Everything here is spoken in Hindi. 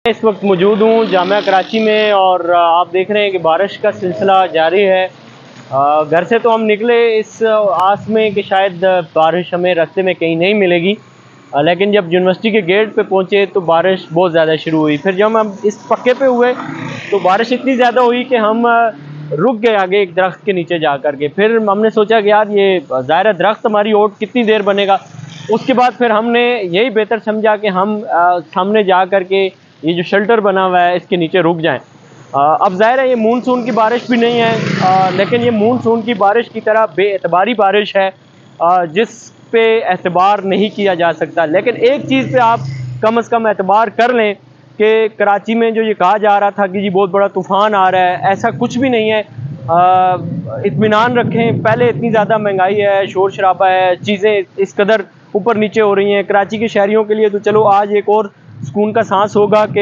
इस वक्त मौजूद हूँ जामिया कराची में और आप देख रहे हैं कि बारिश का सिलसिला जारी है। घर से तो हम निकले इस आस में कि शायद बारिश हमें रास्ते में कहीं नहीं मिलेगी, लेकिन जब यूनिवर्सिटी के गेट पे पहुँचे तो बारिश बहुत ज़्यादा शुरू हुई। फिर जब हम इस पक्के पे हुए तो बारिश इतनी ज़्यादा हुई कि हम रुक गए आगे एक दरख्त के नीचे जा कर के। फिर हमने सोचा कि यार ये ज़ाहिर है दरख्त हमारी ओट कितनी देर बनेगा। उसके बाद फिर हमने यही बेहतर समझा कि हम सामने जा कर के ये जो शेल्टर बना हुआ है इसके नीचे रुक जाएं। अब ज़ाहिर है ये मानसून की बारिश भी नहीं है, लेकिन ये मानसून की बारिश की तरह बेएतबारी बारिश है जिस पे एतबार नहीं किया जा सकता। लेकिन एक चीज़ पे आप कम से कम एतबार कर लें कि कराची में जो ये कहा जा रहा था कि जी बहुत बड़ा तूफ़ान आ रहा है, ऐसा कुछ भी नहीं है। इत्मीनान रखें, पहले इतनी ज़्यादा महंगाई है, शोर शराबा है, चीज़ें इस कदर ऊपर नीचे हो रही हैं कराची के शहरियों के लिए, तो चलो आज एक और सुकून का सांस होगा कि